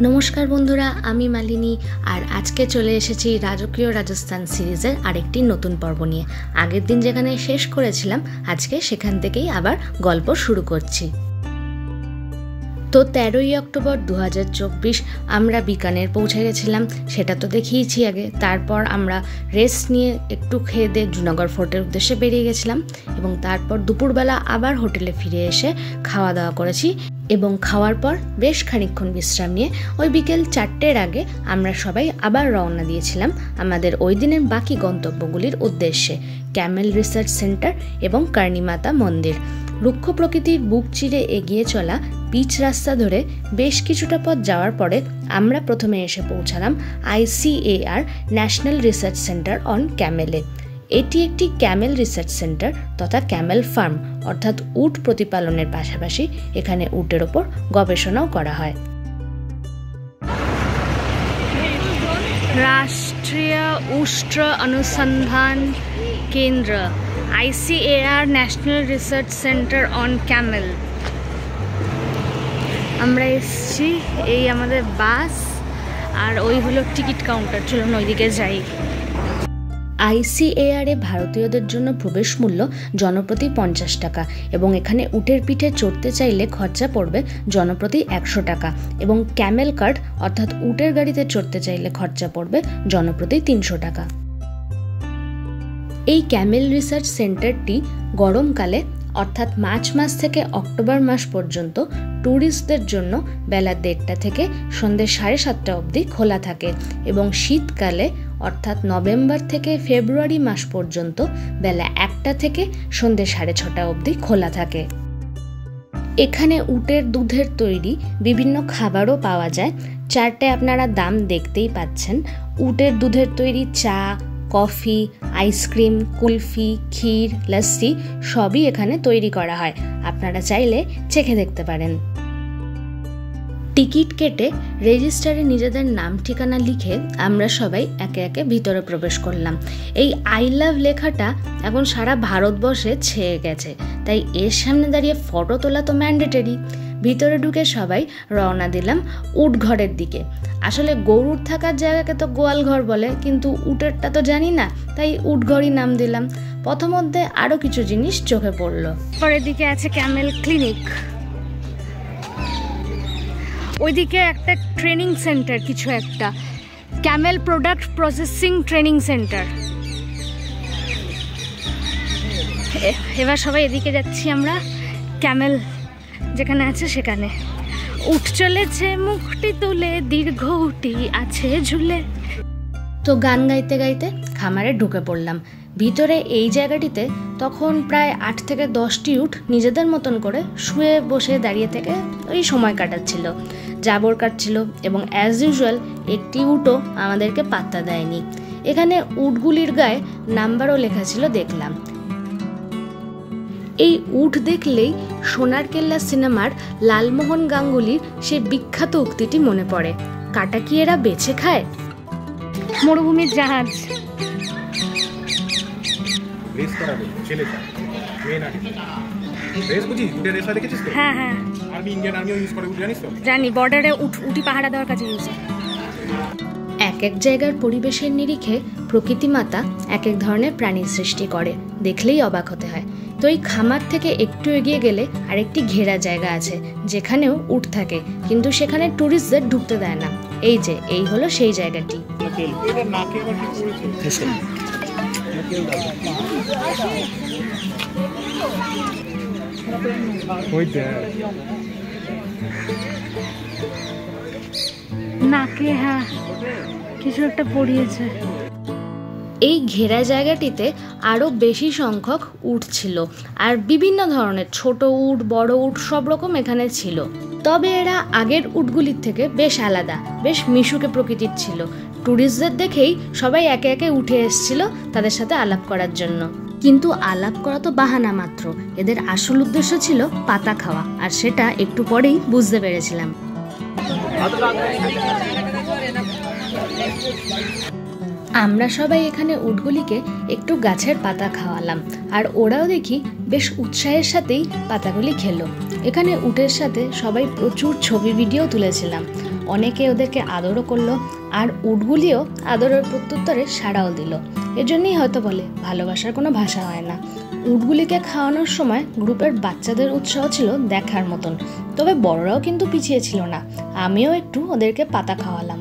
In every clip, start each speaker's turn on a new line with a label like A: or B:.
A: नमस्कार बंधुरा आमी मालिनी और आज के चले एसेছি राजकीय राजस्थान सिरिजेर आरेकटी नतून पर्व निये। आगेर दिन जेखाने शेष करेछिलाम आजके सेखान थेकेई आबार गल्प शुरू करछि। तो 13 अक्टोबर 2024 आमरा बीकानेर पौঁছে गेছিলাম, সেটা তো দেখিয়েছি আগে। তারপর আমরা রেস্ট নিয়ে একটু খেয়ে দিয়ে জুনাগড় ফোর্টের উদ্দেশ্যে বেরিয়ে গেছিলাম এবং তারপর দুপুরবেলা আবার হোটেলে ফিরে এসে খাওয়া দাওয়া করেছি এবং খাওয়ার পর বেশ খানিকক্ষণ বিশ্রাম নিয়ে ওই বিকেল 4টের আগে আমরা সবাই আবার রওনা দিয়েছিলাম আমাদের ওই দিনের বাকি গন্তব্যগুলির উদ্দেশ্যে, ক্যামেল রিসার্চ সেন্টার এবং কার্নিমাতা মন্দির। রুক্ষ প্রকৃতির বুক চিরে এগিয়ে চলা পিচ রাস্তা ধরে বেশ কিছুটা পথ যাওয়ার পরে আমরা প্রথমে এসে পৌঁছালাম ICAR national research centre on ক্যামেলে। এটি একটি ক্যামেল রিসার্চ সেন্টার তথা ক্যামেল ফার্ম, অর্থাৎ উট প্রতিপালনের পাশাপাশি এখানে উটের ওপর গবেষণাও করা হয়। রাষ্ট্রীয় উষ্ট্র অনুসন্ধান কেন্দ্র ICAR national research centre on Camel. আমরা এসেছি, এই আমাদের বাস আর ওই হলো টিকিট কাউন্টার। চলুন ওইদিকে যাই। ICAR এ ভারতীয়দের জন্য প্রবেশ মূল্য জনপ্রতি 50 টাকা এবং এখানে উটের পিঠে চড়তে চাইলে খরচা পড়বে জনপ্রতি 100 টাকা এবং ক্যামেল কার্ট অর্থাৎ উটের গাড়িতে চড়তে চাইলে খরচা পড়বে জনপ্রতি 300 টাকা। এই ক্যামেল রিসার্চ সেন্টারটি গরমকালে অর্থাৎ মার্চ মাস থেকে অক্টোবর মাস পর্যন্ত ট্যুরিস্টদের জন্য বেলা 1:30টা থেকে সন্ধ্যে 7:30টা অবধি খোলা থাকে এবং শীতকালে অর্থাৎ নভেম্বর থেকে ফেব্রুয়ারি মাস পর্যন্ত বেলা 1টা থেকে সন্ধ্যে 6:30টা অবধি খোলা থাকে। এখানে উটের দুধের তৈরি বিভিন্ন খাবারও পাওয়া যায়। চারটে আপনারা দাম দেখতেই পাচ্ছেন। উটের দুধের তৈরি চা, কফি, আইসক্রিম, কুলফি, ক্ষীর, লস্যি সবই এখানে তৈরি করা হয়। আপনারা চাইলে চেখে দেখতে পারেন। টিকিট কেটে রেজিস্টারে নিজেদের নাম ঠিকানা লিখে আমরা সবাই একে একে ভিতরে প্রবেশ করলাম। এই আই লাভ লেখাটা এখন সারা ভারতবর্ষে ছেয়ে গেছে, তাই এর সামনে দাঁড়িয়ে ফটো তোলা তো ম্যান্ডেটরি। ভিতরে ঢুকে সবাই রওনা দিলাম উট ঘরের দিকে। আসলে গরুর থাকার জায়গাকে তো গোয়াল ঘর বলে, কিন্তু উটেরটা তো জানি না, তাই উট ঘরই নাম দিলাম। প্রথমধ্যে আরও কিছু জিনিস চোখে পড়লো। পরের দিকে আছে ক্যামেল ক্লিনিক, ওইদিকে একটা ট্রেনিং সেন্টার, কিছু একটা Camel product processing training centre. এবার সবাই এদিকে যাচ্ছি আমরা, ক্যামেল যেখানে আছে সেখানে। উঠ চলেছে মুখটি তুলে, দীর্ঘ উটি আছে ঝুলে। তো গান গাইতে গাইতে খামারে ঢুকে পড়লাম। ভিতরে এই জায়গাটিতে তখন প্রায় 8 থেকে 10টি উট নিজেদের মতন করে শুয়ে বসে দাঁড়িয়ে থেকে ওই সময় কাটাচ্ছিল, জাবর কাটছিল এবং অ্যাজ ইউজুয়াল একটি উটও আমাদেরকে পাত্তা দেয়নি। এখানে উটগুলির গায়ে নাম্বারও লেখা ছিল দেখলাম। এই উট দেখলেই সোনার কেল্লা সিনেমার লালমোহন গাঙ্গুলির সেই বিখ্যাত উক্তিটি মনে পড়ে, কাটা কি এরা বেছে খায়? মরুভূমির জাহাজ। হ্যাঁ হ্যাঁ জানি, বর্ডারে উটি পাহারা দেওয়ার কাজে ইউজ হয়। এক এক জায়গার পরিবেশের নিরিখে প্রকৃতি মাতা এক এক ধরনের প্রাণী সৃষ্টি করে, দেখলেই অবাক হতে হয়। তো এই খামার থেকে একটু এগিয়ে গেলে আরেকটি ঘেরা জায়গা আছে যেখানেও উট থাকে, কিন্তু সেখানে ট্যুরিস্টদের ঢুকতে দেয় না। এই হলো সেই জায়গাটি। নাকে হ্যাঁ কিছু একটা পড়িয়েছে। এই ঘেরা জায়গাটিতে আরও বেশি সংখ্যক উট ছিল আর বিভিন্ন ধরনের ছোট উট, বড় উট সব রকম এখানে ছিল। তবে এরা আগের উটগুলির থেকে বেশ আলাদা, বেশ মিশুকে প্রকৃতির ছিল। ট্যুরিস্টদের দেখেই সবাই একে একে উঠে এসেছিল তাদের সাথে আলাপ করার জন্য, কিন্তু আলাপ করা তো বাহানা মাত্র। এদের আসল উদ্দেশ্য ছিল পাতা খাওয়া, আর সেটা একটু পরেই বুঝতে পেরেছিলাম। আমরা সবাই এখানে উটগুলিকে একটু গাছের পাতা খাওয়ালাম আর ওরাও দেখি বেশ উৎসাহের সাথেই পাতাগুলি খেলো। এখানে উটের সাথে সবাই প্রচুর ছবি ভিডিও তুলেছিলাম। অনেকে ওদেরকে আদরও করলো, আর উটগুলিও আদরের প্রত্যুত্তরে সাড়াও দিল। এজন্যই হয়তো বলে ভালোবাসার কোনো ভাষা হয় না। উটগুলিকে খাওয়ানোর সময় গ্রুপের বাচ্চাদের উৎসাহ ছিল দেখার মতন, তবে বড়রাও কিন্তু পিছিয়ে ছিল না। আমিও একটু ওদেরকে পাতা খাওয়ালাম।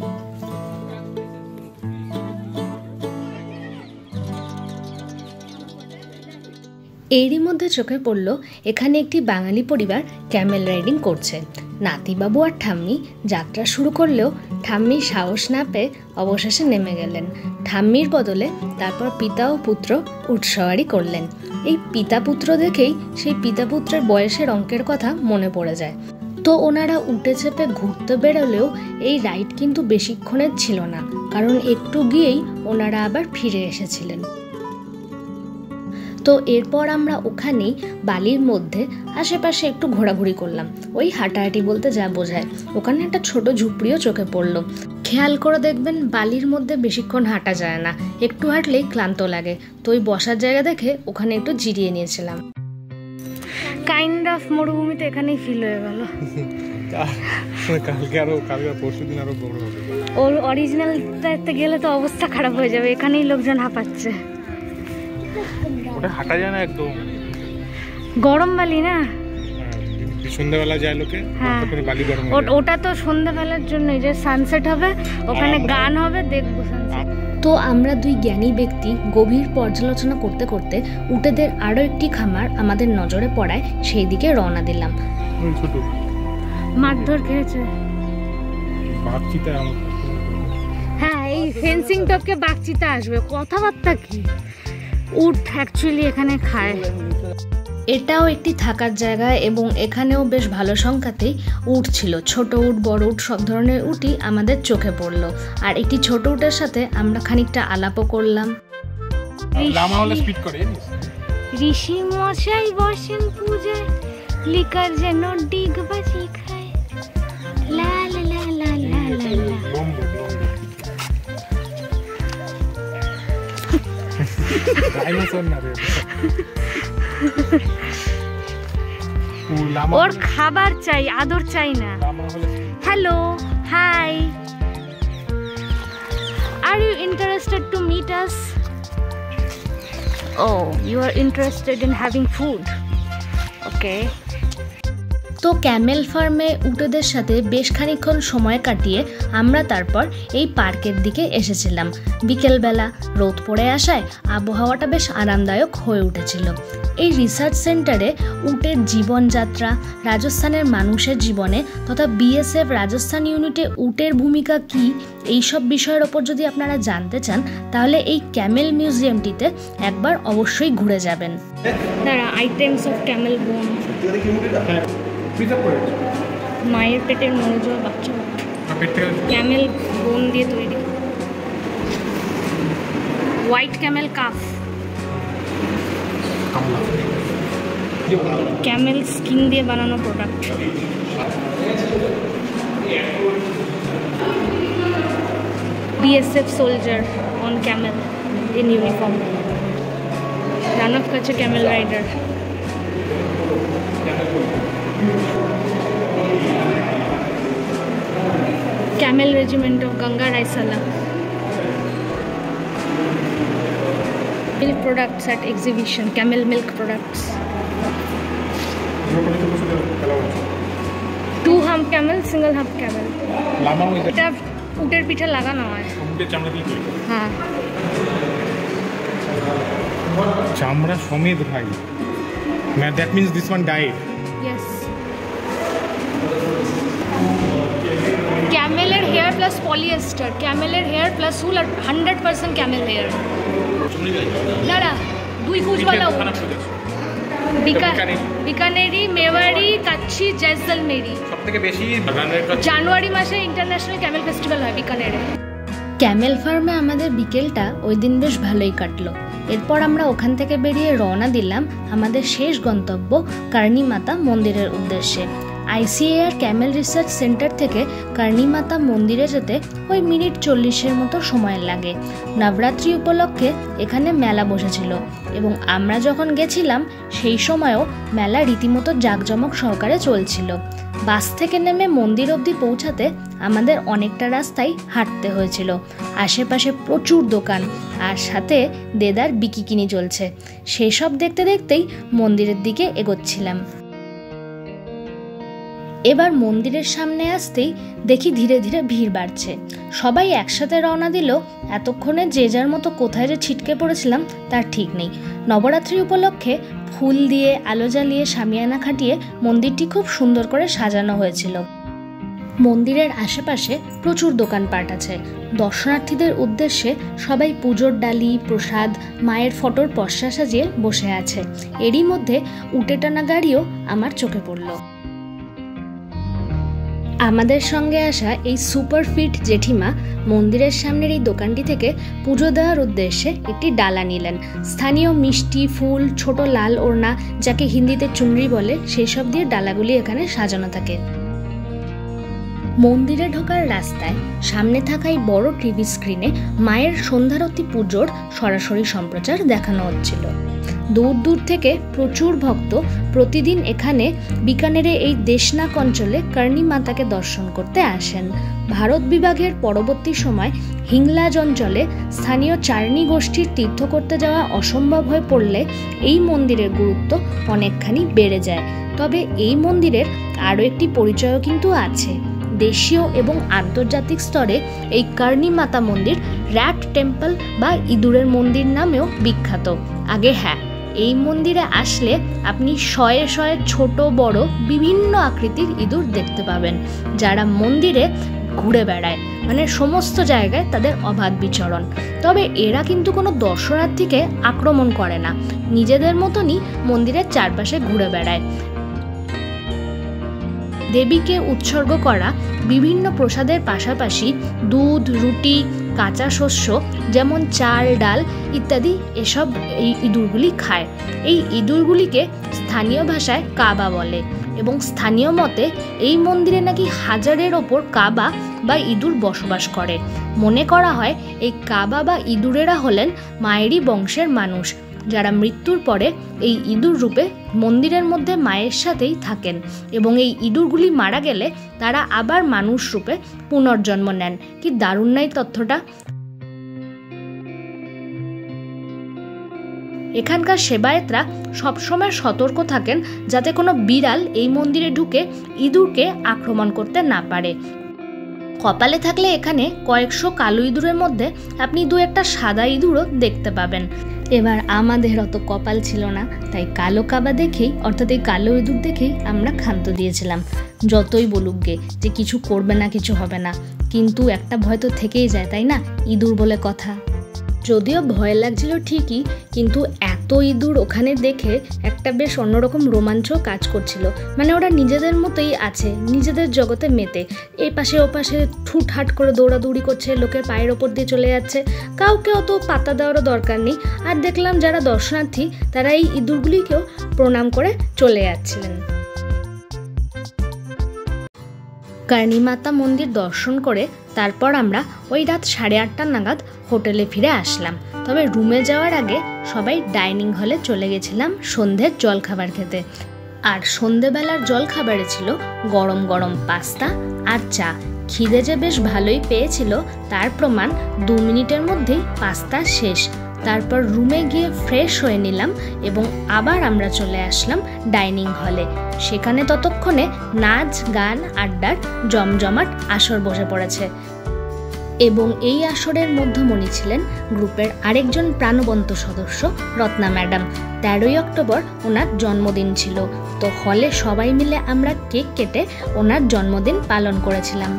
A: এরই মধ্যে চোখে পড়ল এখানে একটি বাঙালি পরিবার ক্যামেল রাইডিং করছে। নাতিবাবু আর ঠাম্মি যাত্রা শুরু করলেও ঠাম্মি সাহস না পেয়ে অবশেষে নেমে গেলেন। ঠাম্মির বদলে তারপর পিতা ও পুত্র উটসওয়ারি করলেন। এই পিতা পুত্র দেখেই সেই পিতা পুত্রের বয়সের অঙ্কের কথা মনে পড়ে যায়। তো ওনারা উঠে চেপে ঘুরতে বেরোলেও এই রাইড কিন্তু বেশিক্ষণের ছিল না, কারণ একটু গিয়েই ওনারা আবার ফিরে এসেছিলেন। তো এরপর আমরা ওখানেই বালির মধ্যে আশেপাশে একটু ঘোরাঘুরি করলাম। ওই হাঁটাহাঁটি বলতে যা বোঝায়। ওখানে একটা ছোট ঝুপড়িও চোখে পড়লো। খেয়াল করে দেখবেন বালির মধ্যে বেশিক্ষণ হাঁটা যায় না, একটু হাঁটলেই ক্লান্ত লাগে। তো ওই বসার জায়গা দেখে ওখানে একটু জিরিয়ে নিয়েছিলাম। কাইন্ড অফ মরুভূমিতে এখানেই ফিল হয়ে গেল। ওর অরিজিনালটাতে গেলে তো অবস্থা খারাপ হয়ে যাবে, এখানেই লোকজন হাঁপাচ্ছে।
B: ওটা হাঁটা যায় না, একদম
A: গরম বালি না,
B: সন্ধ্যাবেলা যায় লোকে।
A: ওটা তো সন্ধ্যাবেলার জন্য, যে সানসেট হবে ওখানে গান হবে, দেখবো সানসেট। তো আমরা দুই জ্ঞানী ব্যক্তি গভীর পর্যালোচনা করতে করতে উটেদের আরো একটি খামার আমাদের নজরে পড়ায় সেই দিকে রওনা দিলাম। মারধর খেয়েছে। হ্যাঁ, এই ফেন্সিং টপকে বাগচিতা আসবে, কথাবার্তা কি। উট অ্যাকচুয়ালি এখানে খায়। এটাও একটি থাকার জায়গা এবং এখানেও বেশ ভালো সংখ্যাতেই উট ছিল। ছোট উট, বড় উট, সব ধরনের উটই আমাদের চোখে পড়লো। আর একটি ছোট উটের সাথে আমরা খানিকটা আলাপও করলাম। ঋষি মশাই বসেন পূজায়, লিকার যেন ডিগ বাজি খায়, লা লা লা লা লা লা লা। ওর খাবার চাই, আদর চাই না। Hello, hi, are you interested to meet us? Oh, you are interested in having food. Okay. তো ক্যামেল ফার্মে উটেদের সাথে বেশ খানিকক্ষণ সময় কাটিয়ে আমরা তারপর এই পার্কের দিকে এসেছিলাম। বিকেলবেলা রোদ পড়ে আসায় আবহাওয়াটা বেশ আরামদায়ক হয়ে উঠেছিল। এই রিসার্চ সেন্টারে উটের জীবনযাত্রা, রাজস্থানের মানুষের জীবনে তথা বিএসএফ রাজস্থান ইউনিটে উটের ভূমিকা কী, এইসব বিষয়ের ওপর যদি আপনারা জানতে চান তাহলে এই ক্যামেল মিউজিয়ামটিতে একবার অবশ্যই ঘুরে যাবেন। দাঁড়া, আইটেমস অফ ক্যামেল বোন, মায়ের পেটের মরে যাওয়া বাচ্চা ক্যামেল বোন দিয়ে তৈরি, white Camel calf, Camel skin দিয়ে বানানো product, BSF soldier on camel in uniform, Ranaf Kache camel rider, Camel Regiment of Ganga Raisala. Milk products at exhibition, camel milk products. 2 hump camel, single hump camel. এটা উটের পিঠে লাগানো হয়। উটের চামড়া দিয়ে তৈরি। হ্যাঁ,
B: চামড়া সমেত ভাই। That means this one died.
A: Yes. Camel hair plus polyester, camel hair plus wool, 100% camel hair. দাঁড়া, 2 খুঁজওয়ালা উট, বিকানেরি, মেওয়ারি, কাচ্ছি, জয়সলমেরি। সবথেকে বেশি জানুয়ারি মাসে ইন্টারন্যাশনাল ক্যামেল ফেস্টিভ্যাল হয় বিকানেরে। ক্যামেল ফার্মে আমাদের বিকেলটা ওই দিন বেশ ভালোই কাটলো। এরপর আমরা ওখান থেকে বেরিয়ে রওনা দিলাম আমাদের শেষ গন্তব্য কার্নি মাতা মন্দিরের উদ্দেশ্যে। ICAR ক্যামেল রিসার্চ সেন্টার থেকে কার্নি মাতা মন্দিরে যেতে ওই মিনিট 40-এর মতো সময় লাগে। নবরাত্রি উপলক্ষে এখানে মেলা বসেছিল এবং আমরা যখন গেছিলাম সেই সময়ও মেলা রীতিমতো জাঁকজমক সহকারে চলছিল। বাস থেকে নেমে মন্দির অবধি পৌঁছাতে আমাদের অনেকটা রাস্তায় হাঁটতে হয়েছিল। আশেপাশে প্রচুর দোকান আর সাথে দেদার বিকিকিনি চলছে। সেসব দেখতে দেখতেই মন্দিরের দিকে এগোচ্ছিলাম। এবার মন্দিরের সামনে আসতেই দেখি ধীরে ধীরে ভিড় বাড়ছে। সবাই একসাথে রওনা দিল। এতক্ষণে যে যার মতো কোথায় যে ছিটকে পড়েছিলাম তার ঠিক নেই। নবরাত্রি উপলক্ষে ফুল দিয়ে আলো জ্বালিয়ে শামিয়ানা খাটিয়ে মন্দিরটি খুব সুন্দর করে সাজানো হয়েছিল। মন্দিরের আশেপাশে প্রচুর দোকানপাট আছে। দর্শনার্থীদের উদ্দেশ্যে সবাই পুজোর ডালি, প্রসাদ, মায়ের ফটোর পসরা সাজিয়ে বসে আছে। এরই মধ্যে উটে টানা গাড়িও আমার চোখে পড়ল। আমাদের সঙ্গে আসা এই সুপার ফিট জেঠিমা মন্দিরের সামনের এই দোকানটি থেকে পুজো দেওয়ার উদ্দেশ্যে একটি ডালা নিলেন। স্থানীয় মিষ্টি, ফুল, ছোট লাল ওড়না, যাকে হিন্দিতে চুনরি বলে, সেই সব দিয়ে ডালাগুলি এখানে সাজানো থাকে। মন্দিরে ঢোকার রাস্তায় সামনে থাকা এই বড় টিভি স্ক্রিনে মায়ের সন্ধ্যারতি পুজোর সরাসরি সম্প্রচার দেখানো হচ্ছিল। দূর দূর থেকে প্রচুর ভক্ত প্রতিদিন এখানে বিকানেরে এই দেশনাক অঞ্চলে কর্ণী মাতাকে দর্শন করতে আসেন। ভারত বিভাগের পরবর্তী সময় হিংলাজ অঞ্চলে স্থানীয় চার্নি গোষ্ঠীর তীর্থ করতে যাওয়া অসম্ভব হয়ে পড়লে এই মন্দিরের গুরুত্ব অনেকখানি বেড়ে যায়। তবে এই মন্দিরের আরও একটি পরিচয়ও কিন্তু আছে। দেশীয় এবং আন্তর্জাতিক স্তরে এই কর্ণী মাতা মন্দির র্যাট টেম্পল বা ইঁদুরের মন্দির নামেও বিখ্যাত। আগে হ্যাঁ, এই মন্দিরে আসলে আপনি শয়ে শয়ে ছোট বড় বিভিন্ন আকৃতির ইঁদুর দেখতে পাবেন, যারা মন্দিরে ঘুরে বেড়ায়, মানে সমস্ত জায়গায় তাদের অবাধ বিচরণ। তবে এরা কিন্তু কোনো দর্শনার্থীকে আক্রমণ করে না, নিজেদের মতনই মন্দিরের চারপাশে ঘুরে বেড়ায়। দেবীকে উৎসর্গ করা বিভিন্ন প্রসাদের পাশাপাশি দুধ, রুটি, কাঁচা শস্য যেমন চাল, ডাল ইত্যাদি এসব এই ইঁদুরগুলি খায়। এই ইঁদুরগুলিকে স্থানীয় ভাষায় কাবা বলে এবং স্থানীয় মতে এই মন্দিরে নাকি 1000-এর ওপর কাবা বা ইঁদুর বসবাস করে। মনে করা হয় এই কাবা বা ইঁদুরেরা হলেন মায়েরই বংশের মানুষ, যারা মৃত্যুর পরে এই ইঁদুর রূপে মন্দিরের মধ্যে মায়ের সাথেই থাকেন এবং এই ইঁদুরগুলি মারা গেলে তারা আবার মানুষ রূপে পুনর্জন্ম নেন। কি দারুণ নাই তথ্যটা! এখানকার সেবায়েতরা সবসময় সতর্ক থাকেন যাতে কোনো বিড়াল এই মন্দিরে ঢুকে ইঁদুরকে আক্রমণ করতে না পারে। কপালে থাকলে এখানে কয়েকশো কালো ইঁদুরের মধ্যে আপনি 2-1টা সাদা ইঁদুরও দেখতে পাবেন। এবার আমাদের অত কপাল ছিল না, তাই কালো কাবা দেখেই, অর্থাৎ এই কালো ইঁদুর দেখেই আমরা ক্ষান্ত দিয়েছিলাম। যতই বলুক গে যে কিছু করবে না, কিছু হবে না, কিন্তু একটা ভয় তো থেকেই যায়, তাই না? ইঁদুর বলে কথা। যদিও ভয় লাগছিল ঠিকই, কিন্তু এত ইঁদুর ওখানে দেখে একটা বেশ অন্যরকম রোমাঞ্চ কাজ করছিল। মানে ওরা নিজেদের মতোই আছে, নিজেদের জগতে মেতে, এই পাশে ও পাশে ঠুটহাট করে দৌড়াদৌড়ি করছে, লোকের পায়ের ওপর দিয়ে চলে যাচ্ছে, কাউকে অত পাত্তা দেওয়ারও দরকার নেই। আর দেখলাম যারা দর্শনার্থী তারা এই ইঁদুরগুলিকেও প্রণাম করে চলে যাচ্ছিলেন। কর্ণী মাতা মন্দির দর্শন করে তারপর আমরা ওই রাত 8:30 নাগাদ হোটেলে ফিরে আসলাম। তবে রুমে যাওয়ার আগে সবাই ডাইনিং হলে চলে গেছিলাম সন্ধ্যের জলখাবার খেতে। আর সন্ধ্যেবেলার জলখাবারে ছিল গরম গরম পাস্তা আর চা। খিদে যে বেশ ভালোই পেয়েছিল তার প্রমাণ 2 মিনিটের মধ্যেই পাস্তা শেষ। তারপর রুমে গিয়ে ফ্রেশ হয়ে নিলাম এবং আবার আমরা চলে আসলাম ডাইনিং হলে। সেখানে ততক্ষণে নাচ, গান, আড্ডার জমজমাট আসর বসে পড়েছে এবং এই আসরের মধ্যমণি ছিলেন গ্রুপের আরেকজন প্রাণবন্ত সদস্য রত্না ম্যাডাম। 13ই অক্টোবর ওনার জন্মদিন ছিল, তো হলে সবাই মিলে আমরা কেক কেটে ওনার জন্মদিন পালন করেছিলাম।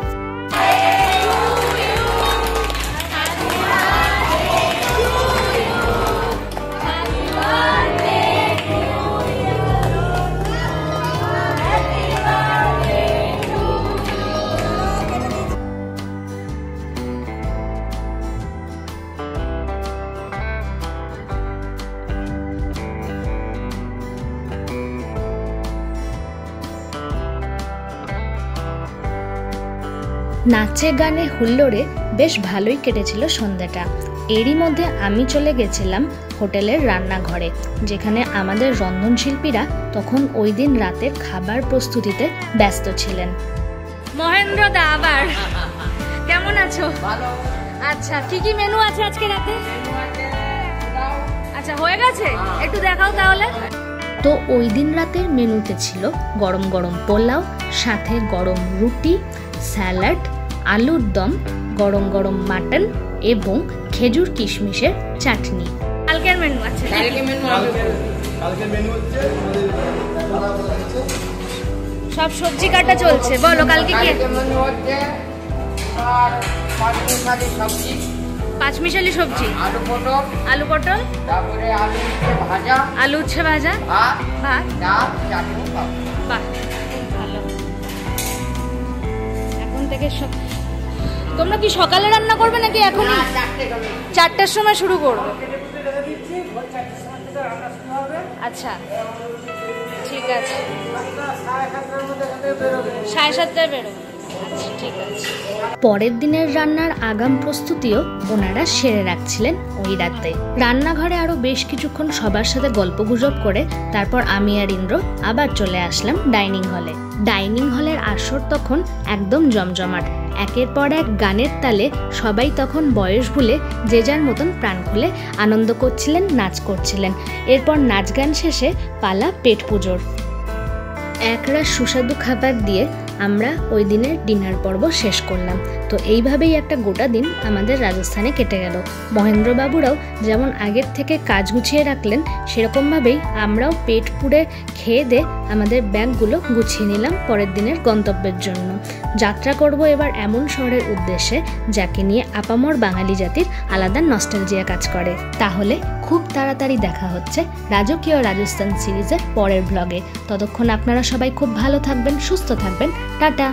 A: নাচে গানে হুল্লোড়ে বেশ ভালোই কেটেছিল সন্ধ্যাটা। এরই মধ্যে আমি চলে গেছিলাম হোটেলের রান্নাঘরে, যেখানে আমাদের রন্ধনশিল্পীরা তখন ওই দিন রাতের খাবার প্রস্তুতিতে ব্যস্ত ছিলেন। মহেন্দ্র দা আবার কেমন আছো? ভালো। আচ্ছা কি কি মেনু আছে আজকে রাতে? আচ্ছা হয়ে গেছে, একটু দেখাও তাহলে। তো ওই দিন রাতের মেনুতে ছিল গরম গরম পোলাও, সাথে গরম রুটি, স্যালাড, আলুর দম, গরম গরম মাটন এবং খেজুর কিশমিশের চাটনি। কালকের মেনু আছে? কালকের মেনু হচ্ছে সব সবজি কাটা চলছে। বলো কালকে কি মেনু হচ্ছে? পাঁচমিশালি সবজি, আলু পটল, তারপরে আলু উচ্ছে ভাজা, ভাত, ডাল, চাটনি। বাহ ভালো। এখন থেকে তোমরা কি সকালে রান্না করবে নাকি এখনই? 4টার সময় শুরু করবে। আচ্ছা ঠিক আছে, 7:30টায় বেরোবে। পরের দিনের রান্নার আগাম প্রস্তুতিও ওনারা সেরে রাখছিলেন ওই রাতে। রান্নাঘরে আরো বেশ কিছুক্ষণ সবার সাথে গল্পগুজব করে তারপর আমি আর ইন্দ্র আবার চলে আসলাম ডাইনিং হলে। ডাইনিং হলের আসর তখন একদম জমজমাট। একের পর এক গানের তালে সবাই তখন বয়স ভুলে যে যার মতন প্রাণ খুলে আনন্দ করছিলেন, নাচ করছিলেন। এরপর নাচ গান শেষে পালা পেট পুজোর। একরাশ সুস্বাদু খাবার দিয়ে আমরা ওই দিনের ডিনার পর্ব শেষ করলাম। তো এইভাবেই একটা গোটা দিন আমাদের রাজস্থানে কেটে গেল। মহেন্দ্রবাবুরাও যেমন আগের থেকে কাজ গুছিয়ে রাখলেন, সেরকমভাবেই আমরাও পেট পুড়ে খেয়ে দিয়ে আমাদের ব্যাগগুলো গুছিয়ে নিলাম পরের দিনের গন্তব্যের জন্য। যাত্রা করব এবার এমন শহরের উদ্দেশ্যে যাকে নিয়ে আপামর বাঙালি জাতির আলাদা নস্টালজিয়া কাজ করে। তাহলে খুব তাড়াতাড়ি দেখা হচ্ছে রাজকীয় রাজস্থান সিরিজের পরের ব্লগে। ততক্ষণ আপনারা সবাই খুব ভালো থাকবেন, সুস্থ থাকবেন। টাটা।